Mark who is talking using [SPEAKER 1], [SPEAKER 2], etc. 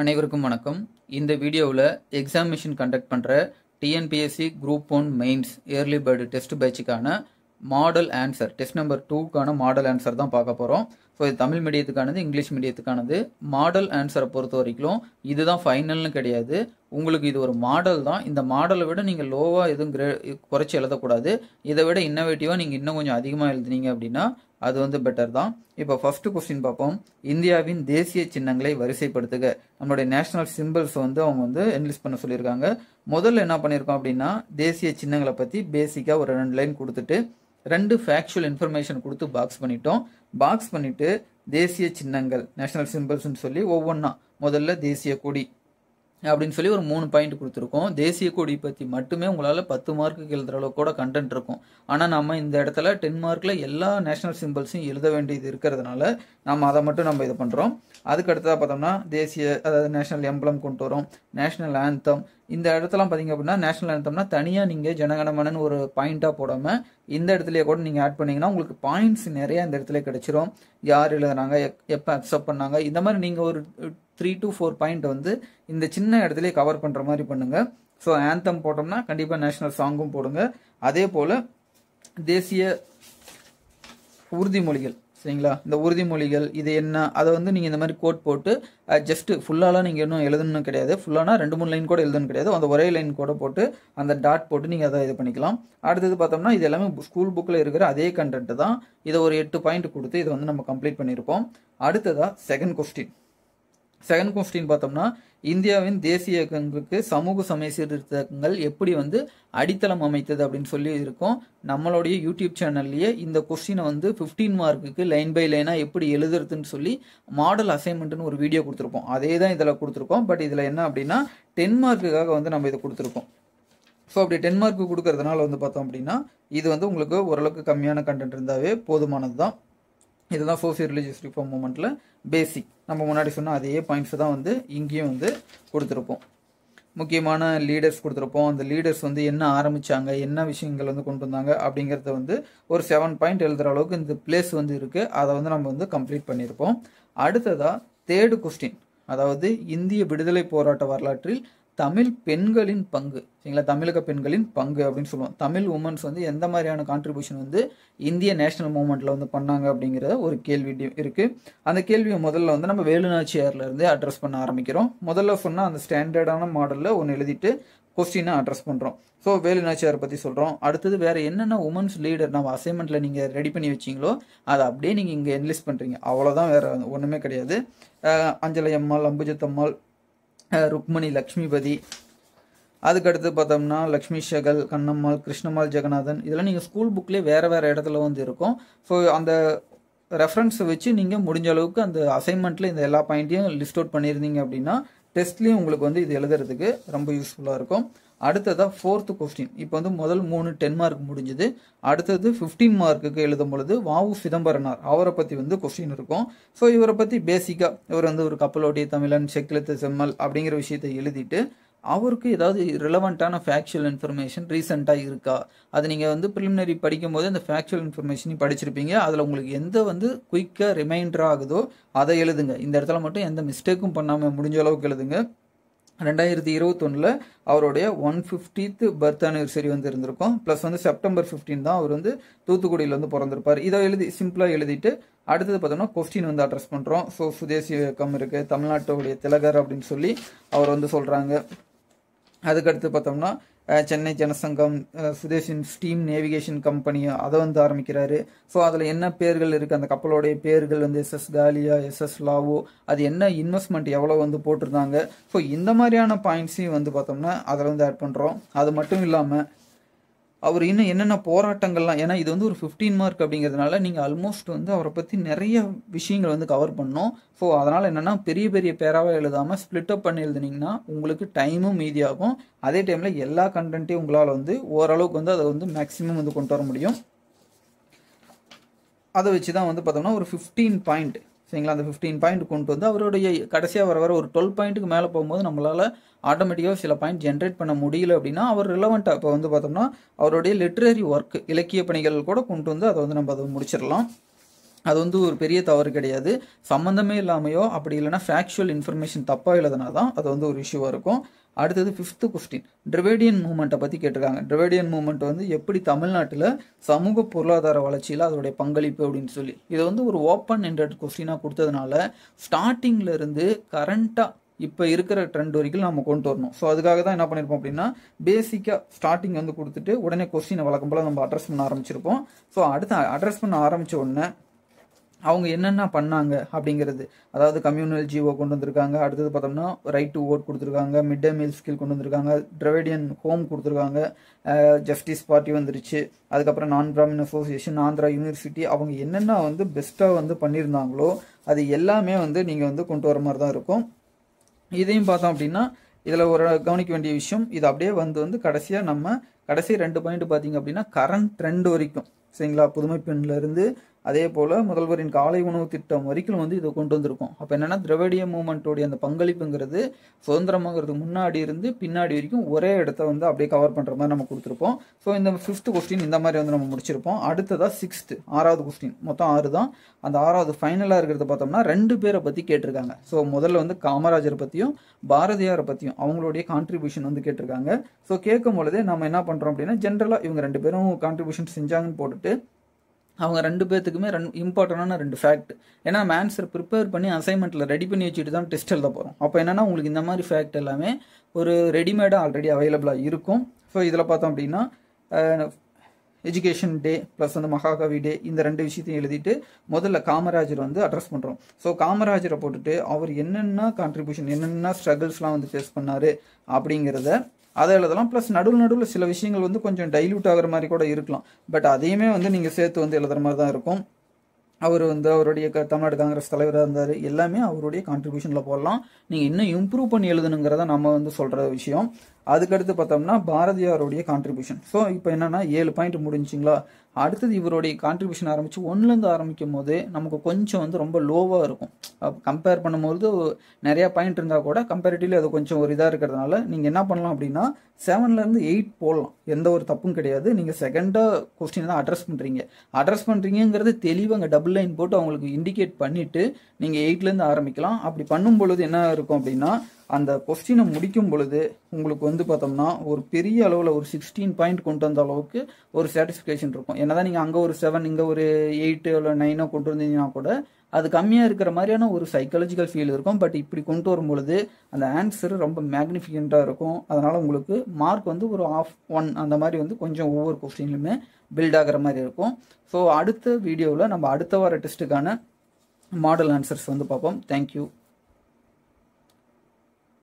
[SPEAKER 1] அனைவருக்கும் வணக்கம். இந்த வீடியோவில் எக்ஸாமினேஷன் கண்டக்ட் பண்ணுற TNPSC group 1 mains early bird test பேட்சுக்கான மாடல் ஆன்சர் டெஸ்ட் நம்பர் 2க்கான மாடல் ஆன்சர் தான் பார்க்க போகிறோம். ஸோ இது தமிழ் மீடியத்துக்கானது, இங்கிலீஷ் மீடியத்துக்கானது. மாடல் ஆன்சரை பொறுத்த வரைக்கும் இதுதான் ஃபைனல்னு கிடையாது. உங்களுக்கு இது ஒரு மாடல் தான். இந்த மாடலை விட நீங்கள் லோவாக எதுவும் குறைச்சி எழுதக்கூடாது. இதை விட இன்னோவேட்டிவாக நீங்கள் இன்னும் கொஞ்சம் அதிகமாக எழுதுனீங்க அப்படின்னா அது வந்து பெட்டர் தான். இப்போ ஃபர்ஸ்ட் கொஸ்டின் பார்ப்போம். இந்தியாவின் தேசிய சின்னங்களை வரிசைப்படுத்துக. நம்மளுடைய நேஷனல் சிம்பிள்ஸ் வந்து அவங்க வந்து என்லிஸ்ட் பண்ண சொல்லியிருக்காங்க. முதல்ல என்ன பண்ணியிருக்கோம் அப்படின்னா தேசிய சின்னங்களை பற்றி பேசிக்காக ஒரு 2 லைன் கொடுத்துட்டு 2 ஃபேக்சுவல் இன்ஃபர்மேஷன் கொடுத்து பாக்ஸ் பண்ணிட்டோம். பாக்ஸ் பண்ணிட்டு தேசிய சின்னங்கள் நேஷனல் சிம்பிள்ஸ்ன்னு சொல்லி ஒவ்வொன்றா முதல்ல தேசிய கொடி அப்படின்னு சொல்லி ஒரு 3 பாயிண்ட் கொடுத்துருக்கோம். தேசிய கொடி பற்றி மட்டுமே உங்களால் 10 மார்க்குக்கு எழுதுற அளவுக்கு கூட கண்டென்ட் இருக்கும். ஆனால் நம்ம இந்த இடத்துல 10 மார்க்கில் எல்லா நேஷனல் சிம்பிள்ஸையும் எழுத வேண்டியது இருக்கிறதுனால நம்ம அதை மட்டும் நம்ம இது பண்ணுறோம். அதுக்கு அடுத்ததாக பார்த்தோம்னா தேசிய, அதாவது நேஷனல் எம்பளம் கொண்டு வரோம். நேஷனல் ஆந்தம் இந்த இடத்துலாம் பார்த்தீங்க அப்படின்னா நேஷனல் ஆந்தம்னா தனியாக நீங்கள் ஜனகணமனன்னு ஒரு பாயிண்ட்டாக போடாமல் இந்த இடத்துலையே கூட நீங்கள் ஆட் பண்ணிங்கன்னா உங்களுக்கு பாயிண்ட்ஸ் நிறையா இந்த இடத்துல கிடைச்சிரும். யார் எழுதுனாங்க, எப்போ அக்செப்ட் பண்ணாங்க, இந்த மாதிரி நீங்கள் ஒரு 3 to 4 பாயிண்ட் வந்து இந்த சின்ன இடத்துலயே கவர் பண்ணுற மாதிரி பண்ணுங்க. ஸோ ஆந்தம் போட்டோம்னா கண்டிப்பாக நேஷனல் சாங்கும் போடுங்க. அதே போல் தேசிய உறுதிமொழிகள், சரிங்களா? இந்த உறுதிமொழிகள் இது என்ன, அதை வந்து நீங்கள் இந்த மாதிரி கோட் போட்டு ஜஸ்ட் ஃபுல்லாலாம் நீங்கள் இன்னும் எழுதணும் கிடையாது. ஃபுல்லானா 2-3 லைன் கூட எழுதணும் கிடையாது. அந்த ஒரே லைன் கூட போட்டு அந்த டாட் போட்டு நீங்கள் அதை இது பண்ணிக்கலாம். அடுத்தது பார்த்தோம்னா இது எல்லாமே ஸ்கூல் புக்கில் இருக்கிற அதே கண்டென்ட் தான். இதை ஒரு 8 பாயிண்ட் கொடுத்து இதை வந்து நம்ம கம்ப்ளீட் பண்ணியிருப்போம். அடுத்ததாக செகண்ட் கொஸ்டின் பார்த்தோம்னா இந்தியாவின் தேசிய இயக்கங்களுக்கு சமூக சமய சீர்திருத்தங்கள் எப்படி வந்து அடித்தளம் அமைத்தது அப்படின்னு சொல்லி இருக்கோம். நம்மளுடைய யூடியூப் சேனல்லையே இந்த கொஸ்டினை வந்து 15 மார்க்குக்கு லைன் பை லைனாக எப்படி எழுதுறதுன்னு சொல்லி மாடல் அசைன்மெண்ட்னு ஒரு வீடியோ கொடுத்துருப்போம். அதே தான் இதில் கொடுத்துருக்கோம். பட் இதில் என்ன அப்படின்னா 10 மார்க்குக்காக வந்து நம்ம இதை கொடுத்துருக்கோம். ஸோ அப்படி 10 மார்க்கு கொடுக்கறதுனால வந்து பார்த்தோம் அப்படின்னா இது வந்து உங்களுக்கு ஓரளவுக்கு கம்மியான கண்டென்ட் இருந்தாவே போதுமானது தான். இதுதான் சோசியல் ரிலீஜியஸ் ரிஃபார்ம் மூமெண்ட்டில் பேசிக். நம்ம முன்னாடி சொன்ன அதே பாயிண்ட்ஸ் தான் வந்து இங்கேயும் வந்து கொடுத்துருப்போம். முக்கியமான லீடர்ஸ் கொடுத்துருப்போம். அந்த லீடர்ஸ் வந்து என்ன ஆரம்பித்தாங்க, என்ன விஷயங்கள் வந்து கொண்டு வந்தாங்க அப்படிங்கிறத வந்து ஒரு 7 பாயிண்ட் எழுதுகிற அளவுக்கு இந்த பிளேஸ் வந்து இருக்குது. அதை வந்து நம்ம வந்து கம்ப்ளீட் பண்ணியிருப்போம். அடுத்ததாக தேர்டு கொஸ்டின், அதாவது இந்திய விடுதலை போராட்ட வரலாற்றில் தமிழ் பெண்களின் பங்கு, சரிங்களா? தமிழக பெண்களின் பங்கு அப்படின்னு சொல்லுவோம். தமிழ் உமன்ஸ் வந்து எந்த மாதிரியான கான்ட்ரிபியூஷன் வந்து இந்திய நேஷனல் மூவ்மெண்ட்டில் வந்து பண்ணாங்க அப்படிங்கிற ஒரு கேள்வி இருக்குது. அந்த கேள்வியை முதல்ல வந்து நம்ம வேலுநாச்சியார்லேருந்து அட்ரஸ் பண்ண ஆரம்பிக்கிறோம். முதல்ல சொன்னால் அந்த ஸ்டாண்டர்டான மாடலில் ஒன்று எழுதிட்டு கொஸ்டினை அட்ரஸ் பண்ணுறோம். ஸோ வேலுநாச்சியாரை பற்றி சொல்கிறோம். அடுத்தது வேறு என்னென்ன உமன்ஸ் லீடர் நம்ம அசைன்மெண்ட்டில் நீங்கள் ரெடி பண்ணி வச்சிங்களோ அதை அப்படியே நீங்கள் இங்கே என்லிஸ்ட் பண்ணுறீங்க. அவ்வளோதான், வேறு ஒன்றுமே கிடையாது. அஞ்சலை அம்மாள், அம்புஜத்தம்மாள், ருக்மணி லக்ஷ்மிபதி, அதுக்கடுத்து பார்த்தோம்னா லக்ஷ்மி ஷகல், கண்ணம்மாள், கிருஷ்ணம்மாள், ஜெகநாதன், இதெல்லாம் நீங்கள் ஸ்கூல் புக்லேயே வேறு இடத்துல வந்து இருக்கும். ஸோ அந்த ரெஃபரன்ஸை வச்சு நீங்கள் முடிஞ்ச அளவுக்கு அந்த அசைன்மெண்ட்டில் இந்த எல்லா பாயிண்ட்டையும் லிஸ்ட் அவுட் பண்ணியிருந்தீங்க அப்படின்னா டெஸ்ட்லேயும் உங்களுக்கு வந்து இது எழுதுறதுக்கு ரொம்ப யூஸ்ஃபுல்லாக இருக்கும். அடுத்ததாக 4th கொஸ்டின். இப்போ வந்து முதல் 3 10 மார்க் முடிஞ்சுது. அடுத்தது 15 மார்க்குக்கு எழுதும் பொழுது வாவு சிதம்பரனார் அவரை பற்றி வந்து கொஸ்டின் இருக்கும். ஸோ இவரை பற்றி பேசிக்காக இவர் வந்து ஒரு கப்பலோட்டிய தமிழன், செக்கிலத்து செம்மல் அப்படிங்கிற விஷயத்தை எழுதிட்டு அவருக்கு ஏதாவது ரிலவெண்ட்டான ஃபேக்சுவல் இன்ஃபர்மேஷன் ரீசெண்டாக இருக்கா, அது நீங்கள் வந்து ப்ரிலிமினரி படிக்கும் போது அந்த ஃபேக்சுவல் இன்ஃபர்மேஷனையும் படிச்சிருப்பீங்க. அதில் உங்களுக்கு எந்த வந்து குயிக்காக ரிமைண்டர் ஆகுதோ அதை எழுதுங்க. இந்த இடத்துல மட்டும் எந்த மிஸ்டேக்கும் பண்ணாமல் முடிஞ்ச அளவுக்கு எழுதுங்க. 2021 அவருடைய 150th பர்த் ஆனிவர்சரி வந்து இருந்திருக்கும். ப்ளஸ் வந்து செப்டம்பர் 15 தான் அவர் வந்து தூத்துக்குடியில் வந்து பிறந்திருப்பார். இதை எழுதி சிம்பிளாக எழுதிட்டு அடுத்தது பார்த்தோம்னா கொஸ்டின் வந்து அட்ரஸ் பண்ணுறோம். ஸோ சுதேசி இயக்கம் இருக்குது, தமிழ்நாட்டுடைய திலகர் அப்படின்னு சொல்லி அவர் வந்து சொல்கிறாங்க. அதுக்கடுத்து பார்த்தோம்னா சென்னை ஜனசங்கம், சுதேசின் ஸ்டீம் நேவிகேஷன் கம்பெனி அதை வந்து ஆரம்பிக்கிறாரு. ஸோ அதில் என்ன பேர்கள் இருக்குது, அந்த கப்பலோடைய பேர்கள் வந்து SS காலியா, SS லாவோ, அது என்ன இன்வெஸ்ட்மெண்ட் எவ்வளோ வந்து போட்டிருந்தாங்க. ஸோ இந்த மாதிரியான பாயிண்ட்ஸையும் வந்து பார்த்தோம்னா அதில் வந்து ஆட் பண்ணுறோம். அது மட்டும் இல்லாமல் அவர் இன்னும் என்னென்ன போராட்டங்கள்லாம், ஏன்னா இது வந்து ஒரு 15 மார்க் அப்படிங்கிறதுனால நீங்கள் ஆல்மோஸ்ட் வந்து அவரை பற்றி நிறைய விஷயங்கள் வந்து கவர் பண்ணோம். ஸோ அதனால் என்னென்னா பெரிய பேராக எழுதாமல் ஸ்ப்ளிட் அப் பண்ணி எழுதுனீங்கன்னா உங்களுக்கு டைமும் மீதியாகும். அதே டைமில் எல்லா கண்டென்ட்டையும் உங்களால் வந்து ஓரளவுக்கு வந்து அதை வந்து மேக்ஸிமம் வந்து கொண்டு வர முடியும். அதை வச்சு தான் வந்து பார்த்தோம்னா ஒரு 15 பாயிண்ட், சரிங்களா? அந்த 15 பாயிண்ட் கொண்டு வந்து அவருடைய கடைசியாக வர ஒரு 12 பாயிண்ட்டுக்கு மேலே போகும்போது நம்மளால் ஆட்டோமேட்டிக்காக சில பாயிண்ட் ஜென்ரேட் பண்ண முடியல அப்படின்னா அவர் ரிலவெண்ட்டாக இப்போ வந்து பார்த்தோம்னா அவருடைய லிட்ரரி ஒர்க், இலக்கிய பணிகள் கூட கொண்டு வந்து அதை வந்து நம்ம அதை முடிச்சிடலாம். அது வந்து ஒரு பெரிய தவறு கிடையாது. சம்மந்தமே இல்லாமையோ அப்படி இல்லைன்னா ஃபேக்சுவல் இன்ஃபர்மேஷன் தப்பாக எழுதுனா தான் அது வந்து ஒரு இஷ்யூவாக இருக்கும். அடுத்தது 5th கொஸ்டின் டிராவிடியன் மூவ்மெண்ட்டை பற்றி கேட்டிருக்காங்க. டிராவிடியன் மூவ்மெண்ட் வந்து எப்படி தமிழ்நாட்டில் சமூக பொருளாதார வளர்ச்சியில் அதோடைய பங்களிப்பு அப்படின்னு சொல்லி இது வந்து ஒரு ஓப்பன் எண்டட் கொஸ்டினாக கொடுத்ததுனால ஸ்டார்டிங்கில் இருந்து கரண்ட்டாக இப்போ இருக்கிற ட்ரெண்ட் வரைக்கும் நம்ம கொண்டு வரணும். ஸோ அதுக்காக தான் என்ன பண்ணியிருப்போம் அப்படின்னா பேசிக்காக ஸ்டார்டிங் வந்து கொடுத்துட்டு உடனே கொஸ்டினை வழக்கம் போல் நம்ம அட்ரஸ் பண்ண ஆரம்பிச்சிருப்போம். ஸோ அடுத்து அட்ரஸ் பண்ண ஆரம்பித்த உடனே அவங்க என்னென்ன பண்ணாங்க அப்படிங்கிறது, அதாவது கம்யூனல் ஜிஓ கொண்டு வந்திருக்காங்க, அடுத்தது பார்த்தோம்னா ரைட் டு ஓட் கொடுத்துருக்காங்க, மிட் டே மீல் ஸ்கில் கொண்டு வந்திருக்காங்க, டிராவிடியன் ஹோம் கொடுத்துருக்காங்க, ஜஸ்டிஸ் பார்ட்டி வந்துருச்சு, அதுக்கப்புறம் நான் பிராமின் அசோசியேஷன், ஆந்திரா யூனிவர்சிட்டி, அவங்க என்னென்ன வந்து பெஸ்ட்டாக வந்து பண்ணியிருந்தாங்களோ அது எல்லாமே வந்து நீங்கள் வந்து கொண்டு வர மாதிரி தான் இருக்கும். இதையும் பார்த்தோம் அப்படின்னா இதில் ஒரு கவனிக்க வேண்டிய விஷயம், இது அப்படியே வந்து கடைசியாக நம்ம கடைசி 2 பாயிண்ட் பார்த்தீங்க அப்படின்னா கரண்ட் ட்ரெண்ட் வரைக்கும் சரிங்களா, புதுமை பெண்ணிலிருந்து அதே போல் முதல்வரின் காலை உணவு திட்டம் வரைக்கும் வந்து இதை கொண்டு வந்திருக்கோம். அப்போ என்னென்னா திராவிடிய மூவ்மெண்ட்டோடைய அந்த பங்களிப்புங்கிறது சுதந்திரமாகிறதுக்கு முன்னாடி இருந்து பின்னாடி வரைக்கும் ஒரே இடத்த வந்து அப்படியே கவர் பண்ணுற மாதிரி நம்ம கொடுத்துருப்போம். ஸோ இந்த 5th கொஸ்டின் இந்த மாதிரி வந்து நம்ம முடிச்சிருப்போம். அடுத்ததாக 6th 6வது கொஸ்டின், மொத்தம் 6 தான். அந்த 6வது ஃபைனலாக இருக்கிறத பார்த்தோம்னா 2 பேரை பற்றி கேட்டிருக்காங்க. ஸோ முதல்ல வந்து காமராஜரை பற்றியும் பாரதியாரை பற்றியும் அவங்களுடைய கான்ட்ரிபியூஷன் வந்து கேட்டிருக்காங்க. ஸோ கேட்கும் பொழுதே நம்ம என்ன பண்ணுறோம் அப்படின்னா ஜென்ரலாக இவங்க 2 பேரும் கான்ட்ரிபியூஷன் செஞ்சாங்கன்னு போட்டுட்டு அவங்க 2 பேர்த்துக்குமே இம்பார்ட்டண்டான 2 ஃபேக்ட், ஏன்னா நம்ம ஆன்சர் ப்ரிப்பேர் பண்ணி அசைன்மெண்ட்டில் ரெடி பண்ணி வச்சுட்டு தான் டெஸ்ட் எழுத போகிறோம். அப்போ என்னென்னா உங்களுக்கு இந்த மாதிரி ஃபேக்ட் எல்லாமே ஒரு ரெடிமேடாக ஆல்ரெடி அவைலபிளாக இருக்கும். ஸோ இதில் பார்த்தோம் அப்படின்னா எஜுகேஷன் டே ப்ளஸ் வந்து மகாகவி டே இந்த 2 விஷயத்தையும் எழுதிட்டு முதல்ல காமராஜர் வந்து அட்ரஸ் பண்ணுறோம். ஸோ காமராஜரை போட்டுட்டு அவர் என்னென்ன கான்ட்ரிபியூஷன் என்னென்ன ஸ்ட்ரகிள்ஸ்லாம் வந்து ஃபேஸ் பண்ணார் அப்படிங்கிறத அதை எழுதலாம். ப்ளஸ் நடுவில் சில விஷயங்கள் வந்து கொஞ்சம் டைல்யூட் ஆகிற மாதிரி கூட இருக்கலாம். பட் அதையுமே வந்து நீங்கள் சேர்த்து வந்து எழுதுற மாதிரி தான் இருக்கும். அவர் வந்து அவருடைய தமிழ்நாடு காங்கிரஸ் தலைவராக இருந்தார், எல்லாமே அவருடைய கான்ட்ரிபியூஷனில் போடலாம். நீங்கள் இன்னும் இம்ப்ரூவ் பண்ணி எழுதணுங்கிறத நம்ம வந்து சொல்கிற விஷயம். அதுக்கடுத்து பார்த்தோம்னா பாரதியாருடைய கான்ட்ரிபியூஷன். ஸோ இப்போ என்னென்னா 7 பாயிண்ட் முடிஞ்சிங்களா. அடுத்தது இவருடைய கான்ட்ரிபியூஷன் ஆரம்பித்து 1லேருந்து ஆரம்பிக்கும் போதே நமக்கு கொஞ்சம் வந்து ரொம்ப லோவாக இருக்கும். கம்பேர் பண்ணும்போது நிறையா பாயிண்ட் இருந்தால் கூட கம்பேரிட்டிவ்லி அது கொஞ்சம் ஒரு இதாக இருக்கிறதுனால நீங்கள் என்ன பண்ணலாம் அப்படின்னா 7லேருந்து 8 போடலாம், எந்த ஒரு தப்பும் கிடையாது. நீங்கள் செகண்டாக கொஸ்டின் தான் அட்ரஸ் பண்ணுறீங்கிறது தெளிவாக அங்கே டபுள் லைன் போட்டு அவங்களுக்கு இண்டிகேட் பண்ணிவிட்டு நீங்கள் 8லேருந்து ஆரம்பிக்கலாம். அப்படி பண்ணும் பொழுது என்ன இருக்கும் அப்படின்னா அந்த கொஸ்டினை முடிக்கும் பொழுது உங்களுக்கு வந்து பார்த்தோம்னா ஒரு பெரிய அளவில் ஒரு 16 பாயிண்ட் கொண்டு வந்த அளவுக்கு ஒரு சாட்டிஸ்ஃபிகேஷன் இருக்கும். என்னதான் நீங்கள் அங்கே ஒரு 7 இங்கே ஒரு 8 இல்லை 9 கொண்டு வந்தீங்கன்னா கூட அது கம்மியாக இருக்கிற மாதிரியான ஒரு சைக்காலஜிக்கல் ஃபீல் இருக்கும். பட் இப்படி கொண்டு வரும் பொழுது அந்த ஆன்சர் ரொம்ப மேக்னிஃபிகண்ட்டாக இருக்கும். அதனால் உங்களுக்கு மார்க் வந்து ஒரு 1/2 அந்த மாதிரி வந்து கொஞ்சம் ஒவ்வொரு கொஸ்டின்லையுமே பில்ட் ஆகிற மாதிரி இருக்கும். ஸோ அடுத்த வீடியோவில் நம்ம அடுத்த வார டெஸ்ட்டுக்கான மாடல் ஆன்சர்ஸ் வந்து பார்ப்போம். தேங்க்யூ.